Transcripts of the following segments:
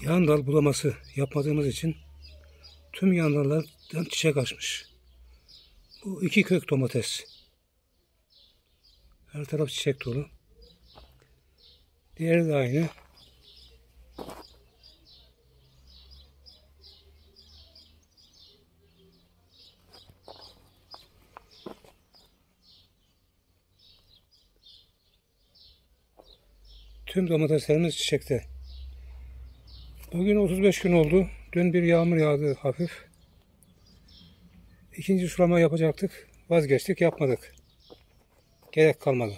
Yan dal bulaması yapmadığımız için tüm yan dallardan çiçek açmış. Bu 2 kök domates. Her taraf çiçek dolu. Diğeri de aynı. Tüm domateslerimiz çiçekte. Bugün 35 gün oldu. Dün bir yağmur yağdı hafif. İkinci sulama yapacaktık. Vazgeçtik, yapmadık. Gerek kalmadı.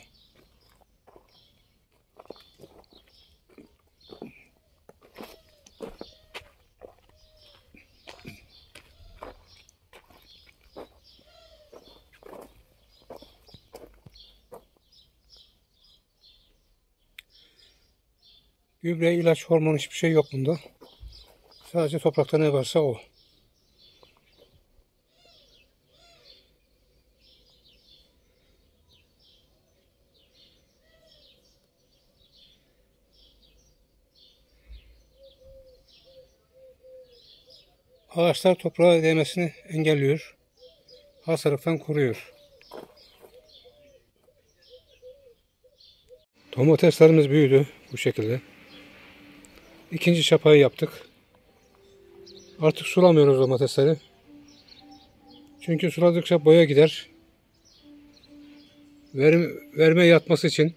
Gübre, ilaç, hormon hiçbir şey yok bunda. Sadece toprakta ne varsa o. Ağaçlar toprağa değmesini engelliyor. Hastalıktan koruyor. Domateslerimiz büyüdü bu şekilde. İkinci çapayı yaptık. Artık sulamıyoruz domatesleri. Çünkü suladıkça boya gider. Verme yatması için,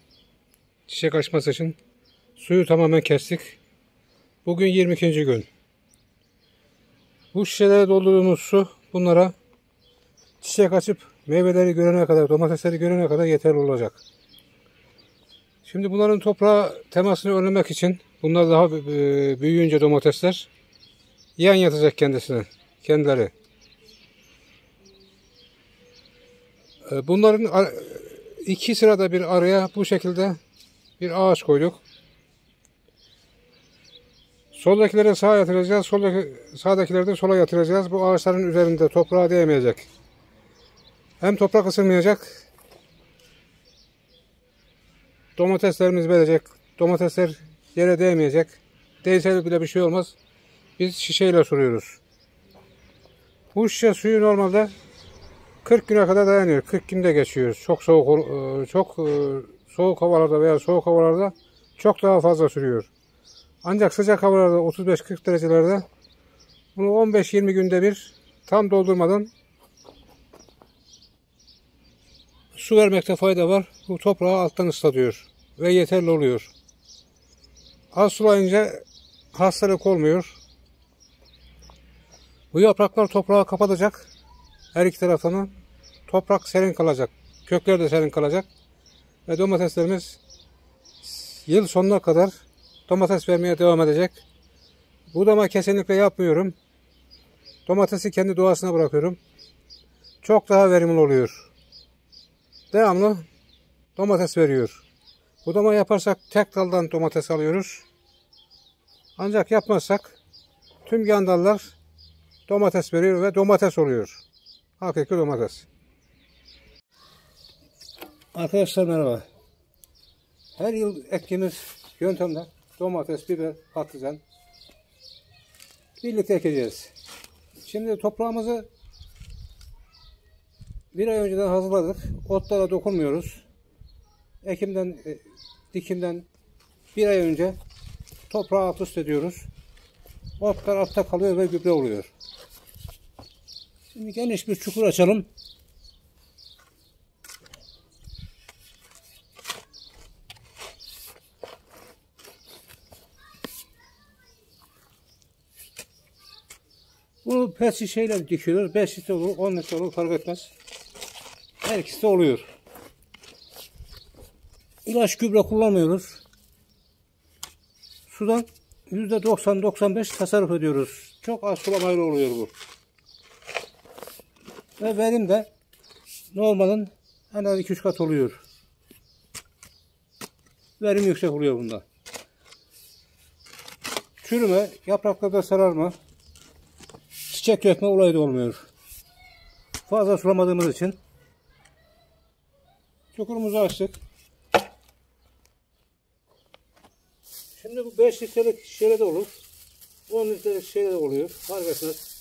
çiçek açması için suyu tamamen kestik. Bugün 22. gün. Bu şişelere doldurduğumuz su bunlara çiçek açıp meyveleri görene kadar, domatesleri görene kadar yeterli olacak. Şimdi bunların toprağa temasını önlemek için bunlar daha büyüyünce domatesler yan yatacak kendileri. Bunların 2 sırada bir araya bu şekilde bir ağaç koyduk. Soldakileri sağa yatıracağız, sağdakileri de sola yatıracağız. Bu ağaçların üzerinde toprağa değmeyecek. Hem toprak ısınmayacak, domateslerimiz verecek. Domatesler yere değmeyecek. Değse bile bir şey olmaz. Biz şişeyle suluyoruz. Bu şişe suyu normalde 40 güne kadar dayanıyor. 40 günde geçiyor. Çok soğuk havalarda veya soğuk havalarda çok daha fazla sürüyor. Ancak sıcak havalarda 35-40 derecelerde bunu 15-20 günde bir tam doldurmadan su vermekte fayda var. Bu toprağı alttan ıslatıyor ve yeterli oluyor. Az sulayınca hastalık olmuyor. Bu yapraklar toprağı kapatacak. Her iki taraftan toprak serin kalacak. Kökler de serin kalacak. Ve domateslerimiz yıl sonuna kadar domates vermeye devam edecek. Budama kesinlikle yapmıyorum. Domatesi kendi doğasına bırakıyorum. Çok daha verimli oluyor. Devamlı domates veriyor. Budama yaparsak tek daldan domates alıyoruz. Ancak yapmazsak tüm yan dallar domates veriyor ve domates oluyor. Hakiki domates. Arkadaşlar merhaba. Her yıl ektiğimiz yöntemle domates, biber, patlıcan birlikte ekeceğiz. Şimdi toprağımızı bir ay önceden hazırladık. Otlara dokunmuyoruz. Dikimden bir ay önce toprağı alt üst ediyoruz. Otlar altta kalıyor ve gübre oluyor. Şimdi geniş bir çukur açalım. Bunu pet şişeyle dikiyoruz. 5 litre olur, 10 litre olur fark etmez. Her ikisi de oluyor. İlaç, gübre kullanmıyoruz. Sudan %90-95 tasarruf ediyoruz. Çok az sulamayla oluyor bu. Ve verim de normalin en az 2-3 kat oluyor. Verim yüksek oluyor bunda. Çürüme, yapraklarda sararma, çiçek dökme olayı da olmuyor. Fazla sulamadığımız için. Çukurumuzu açtık. Şimdi bu 5 litrelik şişede de olur. 10 litrelik şey de oluyor. Fark etmez.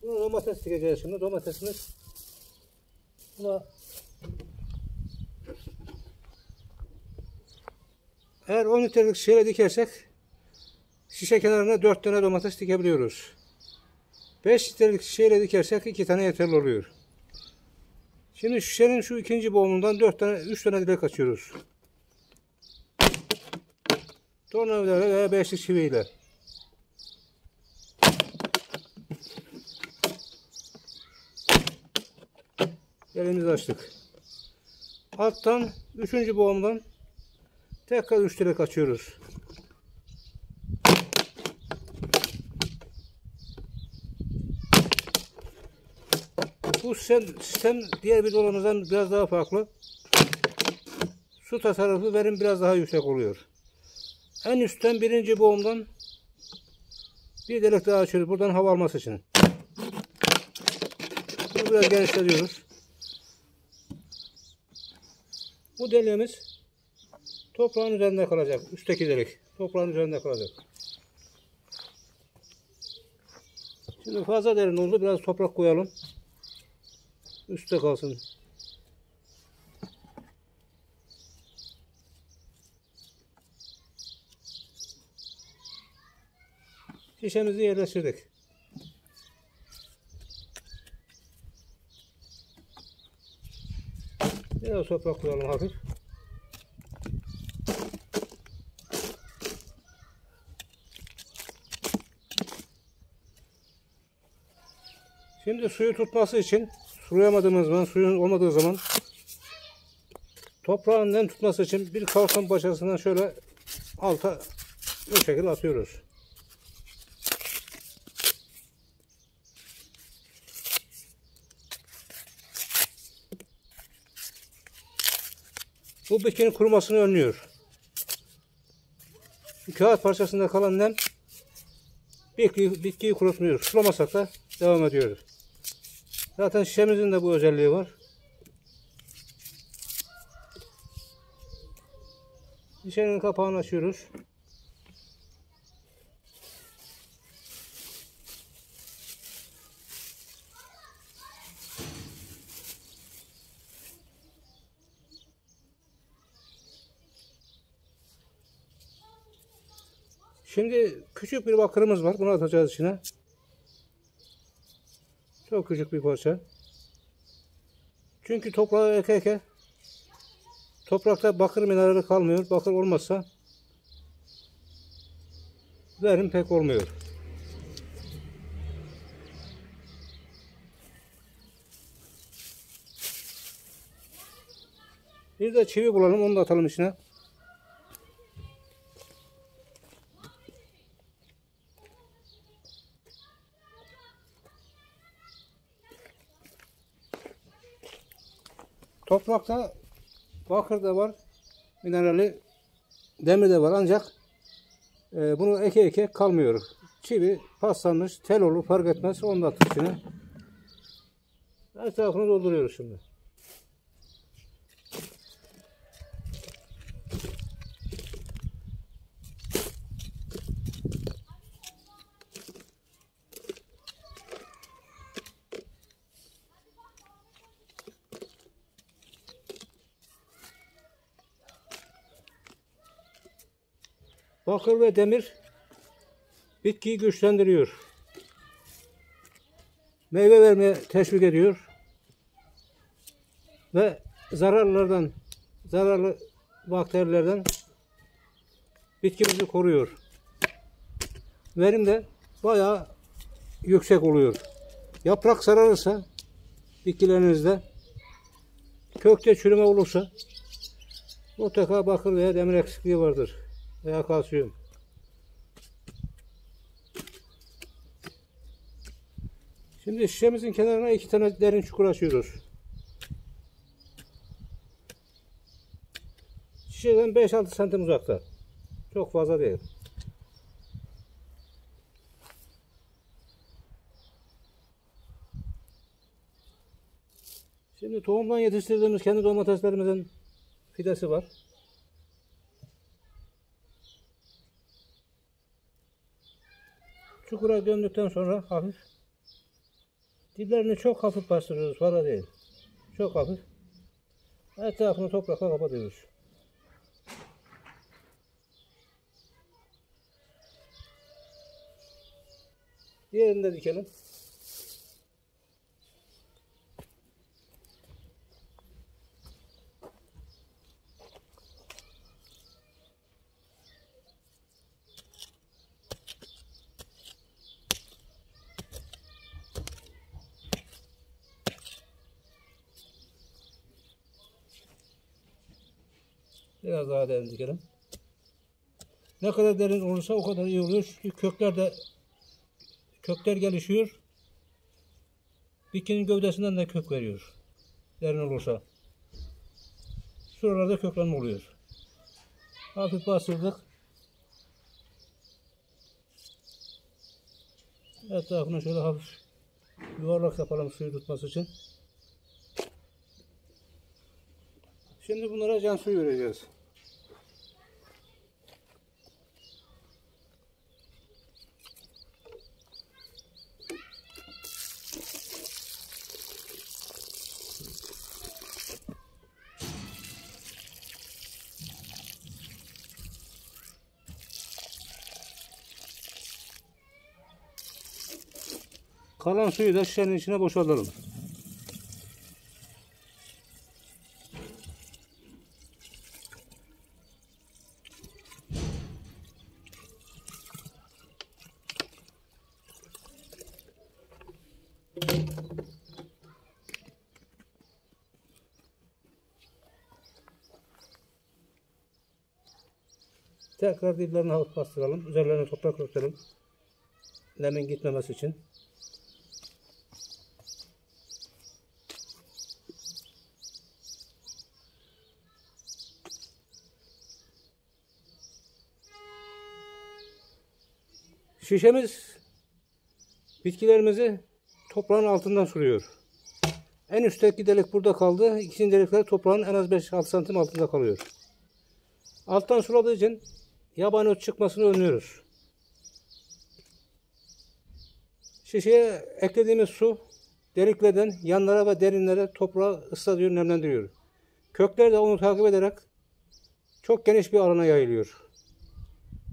Buna domates dikeceğiz şimdi. Domatesimiz buna, eğer 10 litrelik şeyle dikersek şişe kenarına 4 tane domates dikebiliyoruz. 5 litrelik şeyle dikersek 2 tane yeterli oluyor. Şimdi şişenin şu ikinci boğumundan 3 tane dilek açıyoruz. Tornavidayla veya 5'lik çiviyle. Elimizi açtık. Alttan 3. boğumdan tekrar 3 dilek açıyoruz. Bu sistem diğer videolarımızdan biraz daha farklı. Su tasarrufu, verim biraz daha yüksek oluyor. En üstten 1. boğumdan bir delik daha açıyoruz. Buradan hava alması için. Bunu biraz genişletiyoruz. Bu deliğimiz toprağın üzerinde kalacak. Üstteki delik toprağın üzerinde kalacak. Şimdi fazla derin oldu. Biraz toprak koyalım. Üstte kalsın. Şişemizi yerleştirdik. Biraz toprak koyalım hafif. Şimdi suyu tutması için, sulayamadığımız zaman, suyun olmadığı zaman toprağın nem tutması için bir karton başasından şöyle alta bu şekilde atıyoruz. Bu bitkinin kurumasını önlüyor. Kağıt parçasında kalan nem bitkiyi kurutmuyor. Sulamasak da devam ediyor. Zaten şişemizin de bu özelliği var. Şişenin kapağını açıyoruz. Şimdi küçük bir bakırımız var. Bunu atacağız içine. Çok küçük bir parça. Çünkü toprağı eke toprakta bakır minerali kalmıyor. Bakır olmazsa verim pek olmuyor. Bir de çivi bulalım. Onu da atalım içine. Toprakta bakır da var, minerali, demir de var, ancak bunu eke kalmıyor. Çivi paslanmış, tel olur, fark etmez. Onu da attık içine. Etrafını dolduruyoruz şimdi. Bakır ve demir bitkiyi güçlendiriyor. Meyve vermeye teşvik ediyor. Ve zararlı bakterilerden bitkimizi koruyor. Verim de bayağı yüksek oluyor. Yaprak sararırsa bitkilerinizde, kökte çürüme olursa mutlaka bakır veya demir eksikliği vardır. Veya kalsiyum. Şimdi şişemizin kenarına 2 tane derin çukur açıyoruz. Şişeden 5-6 santim uzakta. Çok fazla değil. Şimdi tohumdan yetiştirdiğimiz kendi domateslerimizin fidesi var. Çukura gömdükten sonra hafif diplerini çok hafif bastırıyoruz. Fazla değil. Çok hafif. Etrafını toprakla kapatıyoruz. Diğerini de dikelim. Biraz daha derin dikelim. Ne kadar derin olursa o kadar iyi oluyor. Çünkü kökler gelişiyor. Bitkinin gövdesinden de kök veriyor. Derin olursa. Şuralarda köklenme oluyor. Hafif bastırdık. Etrafına şöyle hafif yuvarlak yapalım suyu tutması için. Şimdi bunlara can suyu vereceğiz. Kalan suyu da şişenin içine boşaltalım. Tekrar diplerini hafif bastıralım. Üzerlerine toprak örtelim. Nemin gitmemesi için. Şişemiz bitkilerimizi toprağın altından suluyor. En üstteki delik burada kaldı. İkinci delikler toprağın en az 5-6 santim altında kalıyor. Alttan suladığı için yabani ot çıkmasını önlüyoruz. Şişeye eklediğimiz su deliklerden yanlara ve derinlere toprağı ıslatıyor, nemlendiriyor. Kökler de onu takip ederek çok geniş bir alana yayılıyor.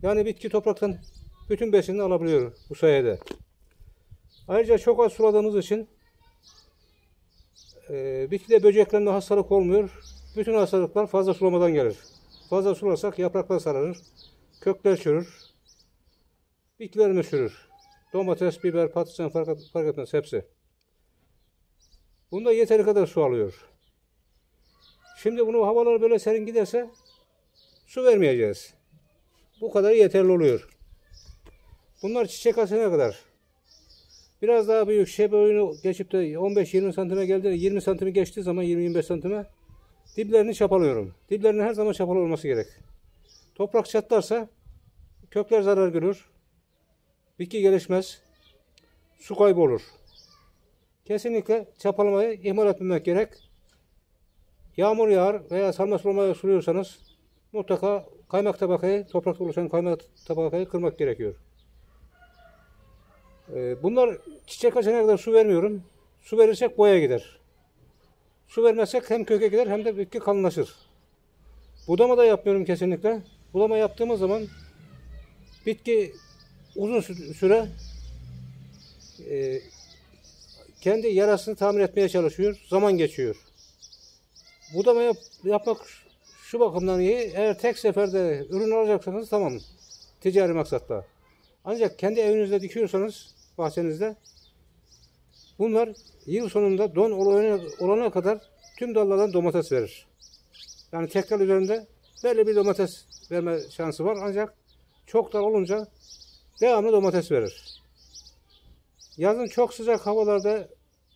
Yani bitki topraktan bütün besinini alabiliyor bu sayede. Ayrıca çok az suladığımız için bitkide böceklenme hastalık olmuyor. Bütün hastalıklar fazla sulamadan gelir. Fazla sularsak yapraklar sararır, kökler çürür, bitkilerimiz çürür. Domates, biber, patlıcan fark etmez hepsi. Bunda yeteri kadar su alıyor. Şimdi bunu havalar böyle serin giderse su vermeyeceğiz. Bu kadar yeterli oluyor. Bunlar çiçek açana kadar. Biraz daha büyük şey boyunu geçip de 15-20 santime geldi. 20 santimi geçtiği zaman 20-25 santime diplerini çapalıyorum. Diplerinin her zaman çapalı olması gerek. Toprak çatlarsa kökler zarar görür. Bitki gelişmez. Su kaybolur. Kesinlikle çapalamayı ihmal etmemek gerek. Yağmur yağar veya sarma sulamaya suluyorsanız mutlaka kaymak tabakayı, toprakta oluşan kaymak tabakayı kırmak gerekiyor. Bunlar çiçek açana kadar su vermiyorum. Su verirsek boya gider. Su vermezsek hem köke gider hem de bitki kalınlaşır. Budama da yapmıyorum kesinlikle. Budama yaptığımız zaman bitki uzun süre kendi yarasını tamir etmeye çalışıyor. Zaman geçiyor. Budama yapmak şu bakımdan iyi. Eğer tek seferde ürün alacaksanız tamam. Ticari maksatla. Ancak kendi evinizde dikiyorsanız bahçenizde bunlar yıl sonunda don olana kadar tüm dallardan domates verir. Yani tek dal üzerinde belli bir domates verme şansı var. Ancak çok dal olunca devamlı domates verir. Yazın çok sıcak havalarda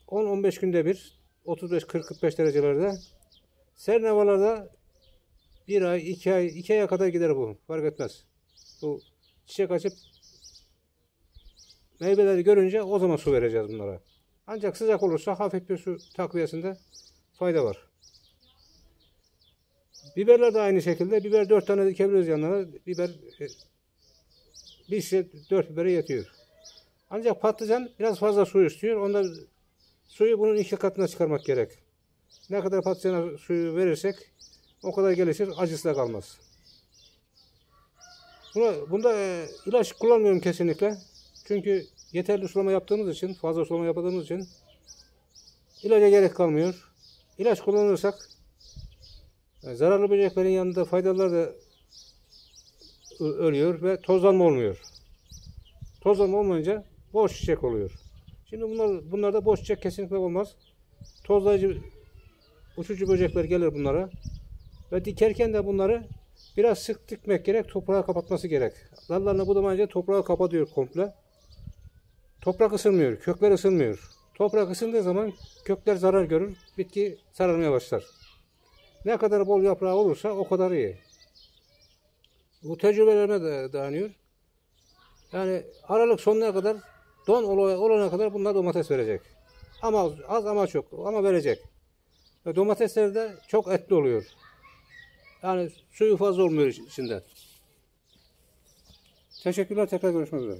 10-15 günde bir 35-40-45 derecelerde, serin havalarda 1 ay, 2 ay, 2 aya kadar gider bu. Fark etmez. Bu çiçek açıp meyveleri görünce o zaman su vereceğiz bunlara. Ancak sıcak olursa hafif bir su takviyesinde fayda var. Biberler de aynı şekilde. Biber 4 tane dikebiliriz yanlarına. Biber bir şişe 4 bibere yetiyor. Ancak patlıcan biraz fazla su istiyor. Onda suyu bunun 2 katına çıkarmak gerek. Ne kadar patlıcana suyu verirsek o kadar gelişir, acısı da kalmaz. Bunda ilaç kullanmıyorum kesinlikle. Çünkü yeterli sulama yaptığımız için, fazla sulama yaptığımız için ilaca gerek kalmıyor. İlaç kullanırsak zararlı böceklerin yanında faydalılar da ölüyor ve tozlanma olmuyor. Tozlanma olmayınca boş çiçek oluyor. Şimdi bunlarda boş çiçek kesinlikle olmaz. Tozlayıcı uçucu böcekler gelir bunlara. Ve dikerken de bunları biraz sık dikmek gerek. Toprağı kapatması gerek. Dallarını budamayınca toprağı kapatıyor komple. Toprak ısınmıyor. Kökler ısınmıyor. Toprak ısındığı zaman kökler zarar görür. Bitki sararmaya başlar. Ne kadar bol yaprağı olursa o kadar iyi. Bu tecrübelerime de dayanıyor. Yani Aralık sonuna kadar don olana kadar bunlar domates verecek. Ama az ama çok ama verecek. Ve domatesler de çok etli oluyor. Yani suyu fazla olmuyor içinde. Teşekkürler, tekrar görüşmek üzere.